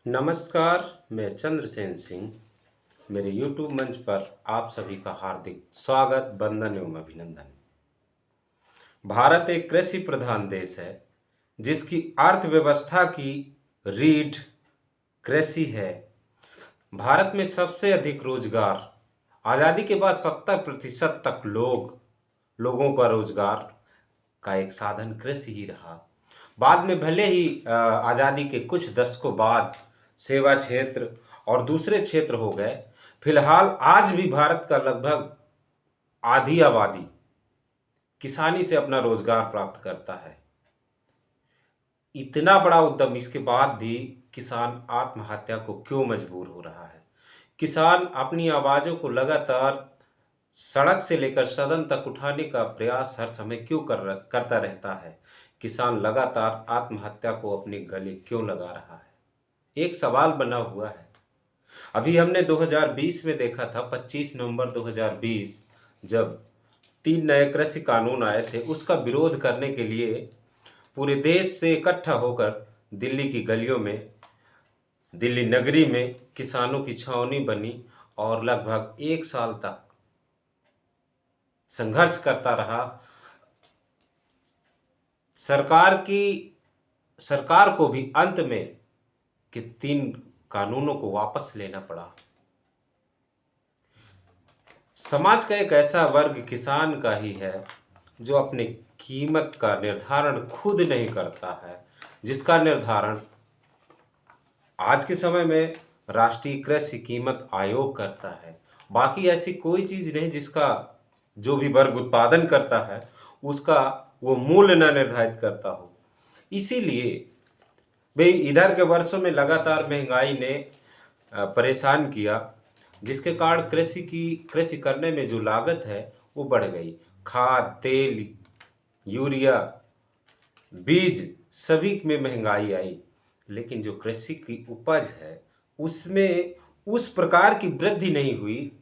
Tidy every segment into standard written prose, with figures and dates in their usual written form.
नमस्कार, मैं चंद्रसेन सिंह। मेरे YouTube मंच पर आप सभी का हार्दिक स्वागत, वंदन एवं अभिनंदन। भारत एक कृषि प्रधान देश है, जिसकी अर्थव्यवस्था की रीढ़ कृषि है। भारत में सबसे अधिक रोजगार आज़ादी के बाद 70% तक लोगों का रोजगार का एक साधन कृषि ही रहा। बाद में भले ही आज़ादी के कुछ दशकों बाद सेवा क्षेत्र और दूसरे क्षेत्र हो गए, फिलहाल आज भी भारत का लगभग आधी आबादी किसानी से अपना रोजगार प्राप्त करता है। इतना बड़ा उद्यम इसके बाद भी किसान आत्महत्या को क्यों मजबूर हो रहा है? किसान अपनी आवाज़ों को लगातार सड़क से लेकर सदन तक उठाने का प्रयास हर समय क्यों करता रहता है? किसान लगातार आत्महत्या को अपने गले क्यों लगा रहा है? एक सवाल बना हुआ है। अभी हमने 2020 में देखा था, 25 नवंबर 2020, जब 3 नए कृषि कानून आए थे, उसका विरोध करने के लिए पूरे देश से इकट्ठा होकर दिल्ली की गलियों में, दिल्ली नगरी में किसानों की छावनी बनी और लगभग 1 साल तक संघर्ष करता रहा। सरकार को भी अंत में कि 3 कानूनों को वापस लेना पड़ा। समाज का एक ऐसा वर्ग किसान का ही है जो अपनी कीमत का निर्धारण खुद नहीं करता है, जिसका निर्धारण आज के समय में राष्ट्रीय कृषि कीमत आयोग करता है। बाकी ऐसी कोई चीज़ नहीं जिसका जो भी वर्ग उत्पादन करता है उसका वो मूल्य न निर्धारित करता हो। इसीलिए भाई इधर के वर्षों में लगातार महंगाई ने परेशान किया, जिसके कारण कृषि करने में जो लागत है वो बढ़ गई। खाद, तेल, यूरिया, बीज सभी में महंगाई आई, लेकिन जो कृषि की उपज है उसमें उस प्रकार की वृद्धि नहीं हुई।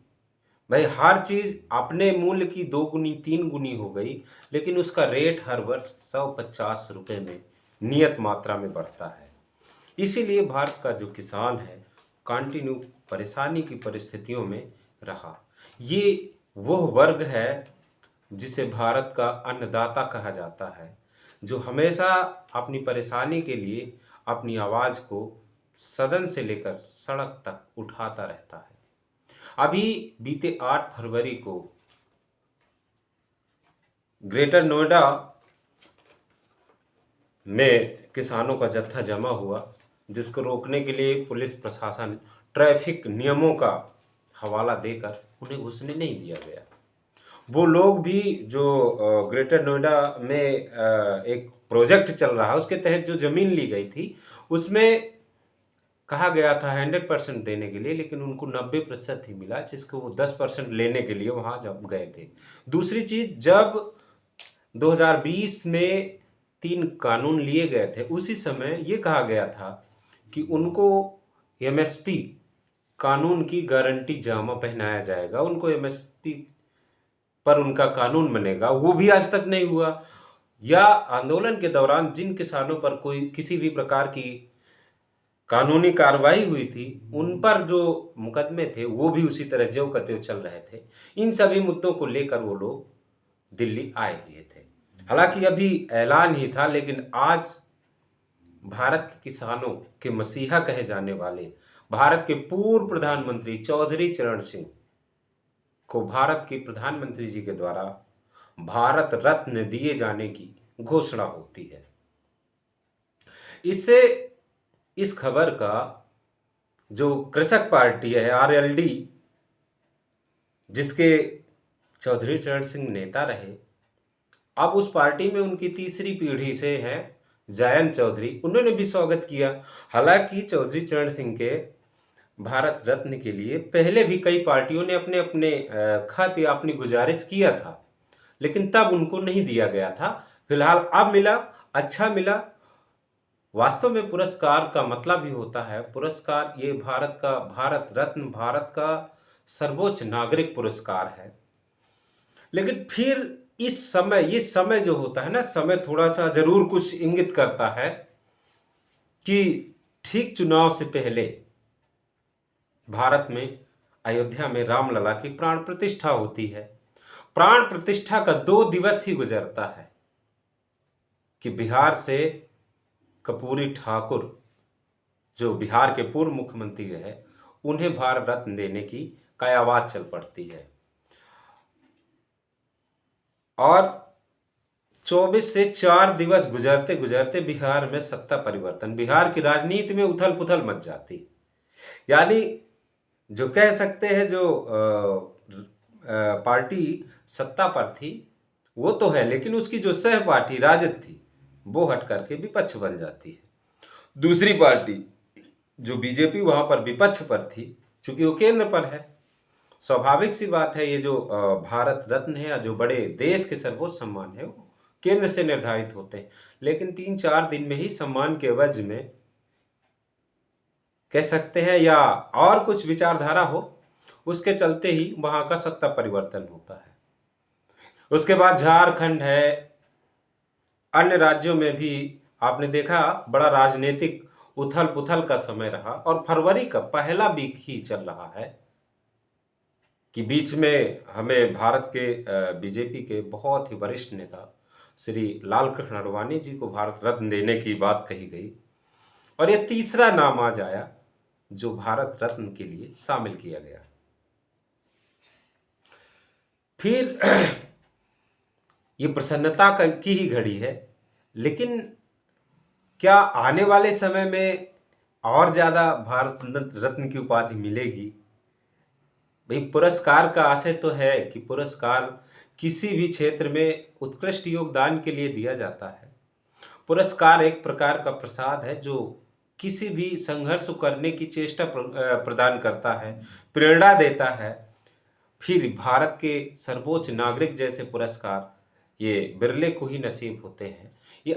भाई हर चीज़ अपने मूल्य की 2 गुनी 3 गुनी हो गई, लेकिन उसका रेट हर वर्ष 150 रुपये में नियत मात्रा में बढ़ता है। इसीलिए भारत का जो किसान है कंटिन्यू परेशानी की परिस्थितियों में रहा। ये वह वर्ग है जिसे भारत का अन्नदाता कहा जाता है, जो हमेशा अपनी परेशानी के लिए अपनी आवाज़ को सदन से लेकर सड़क तक उठाता रहता है। अभी बीते 8 फरवरी को ग्रेटर नोएडा में किसानों का जत्था जमा हुआ, जिसको रोकने के लिए पुलिस प्रशासन ट्रैफिक नियमों का हवाला देकर उन्हें घुसने नहीं दिया गया। वो लोग भी जो ग्रेटर नोएडा में एक प्रोजेक्ट चल रहा है उसके तहत जो ज़मीन ली गई थी उसमें कहा गया था 100% देने के लिए, लेकिन उनको 90% ही मिला, जिसको वो 10% लेने के लिए वहाँ जब गए थे। दूसरी चीज़, जब 2020 में 3 कानून लिए गए थे उसी समय ये कहा गया था कि उनको एमएसपी कानून की गारंटी जामा पहनाया जाएगा, उनको एमएसपी पर उनका कानून बनेगा। वो भी आज तक नहीं हुआ। या आंदोलन के दौरान जिन किसानों पर कोई किसी भी प्रकार की कानूनी कार्रवाई हुई थी उन पर जो मुकदमे थे वो भी उसी तरह ज्यों का त्यों चल रहे थे। इन सभी मुद्दों को लेकर वो लोग दिल्ली आए हुए थे। हालांकि अभी ऐलान ही था, लेकिन आज भारत के किसानों के मसीहा कहे जाने वाले भारत के पूर्व प्रधानमंत्री चौधरी चरण सिंह को भारत के प्रधानमंत्री जी के द्वारा भारत रत्न दिए जाने की घोषणा होती है। इससे इस खबर का जो कृषक पार्टी है आरएलडी, जिसके चौधरी चरण सिंह नेता रहे, अब उस पार्टी में उनकी तीसरी पीढ़ी से हैं जयंत चौधरी, उन्होंने भी स्वागत किया। हालांकि चौधरी चरण सिंह के भारत रत्न के लिए पहले भी कई पार्टियों ने अपने अपने खत या अपनी गुजारिश किया था, लेकिन तब उनको नहीं दिया गया था। फिलहाल अब मिला, अच्छा मिला। वास्तव में पुरस्कार का मतलब ही होता है पुरस्कार, ये भारत रत्न भारत का सर्वोच्च नागरिक पुरस्कार है। लेकिन फिर इस समय ये समय जो होता है ना, समय थोड़ा सा जरूर कुछ इंगित करता है कि ठीक चुनाव से पहले भारत में अयोध्या में रामलला की प्राण प्रतिष्ठा होती है। प्राण प्रतिष्ठा का 2 दिवस ही गुजरता है कि बिहार से कर्पूरी ठाकुर, जो बिहार के पूर्व मुख्यमंत्री रहे, उन्हें भारत रत्न देने की कयावत चल पड़ती है। और 24 से 4 दिवस गुजरते गुजरते बिहार में सत्ता परिवर्तन, बिहार की राजनीति में उथल पुथल मच जाती। यानी जो कह सकते हैं, जो पार्टी सत्ता पर थी वो तो है, लेकिन उसकी जो सह पार्टी राजद थी वो हट करके विपक्ष बन जाती है। दूसरी पार्टी जो बीजेपी वहां पर विपक्ष पर थी, चूंकि वो केंद्र पर है। स्वाभाविक सी बात है, ये जो भारत रत्न है या जो बड़े देश के सर्वोच्च सम्मान है वो केंद्र से निर्धारित होते हैं। लेकिन 3-4 दिन में ही सम्मान के एवज में कह सकते हैं या और कुछ विचारधारा हो, उसके चलते ही वहां का सत्ता परिवर्तन होता है। उसके बाद झारखंड है, अन्य राज्यों में भी आपने देखा बड़ा राजनीतिक उथल पुथल का समय रहा। और फरवरी का पहला वीक ही चल रहा है कि बीच में हमें भारत के बीजेपी के बहुत ही वरिष्ठ नेता श्री लालकृष्ण आडवाणी जी को भारत रत्न देने की बात कही गई, और ये तीसरा नाम आज आया जो भारत रत्न के लिए शामिल किया गया। फिर ये प्रसन्नता की ही घड़ी है, लेकिन क्या आने वाले समय में और ज्यादा भारत रत्न की उपाधि मिलेगी? भाई, पुरस्कार का आशय तो है कि पुरस्कार किसी भी क्षेत्र में उत्कृष्ट योगदान के लिए दिया जाता है। पुरस्कार एक प्रकार का प्रसाद है जो किसी भी संघर्ष को करने की चेष्टा प्रदान करता है, प्रेरणा देता है। फिर भारत के सर्वोच्च नागरिक जैसे पुरस्कार ये बिरले को ही नसीब होते हैं। ये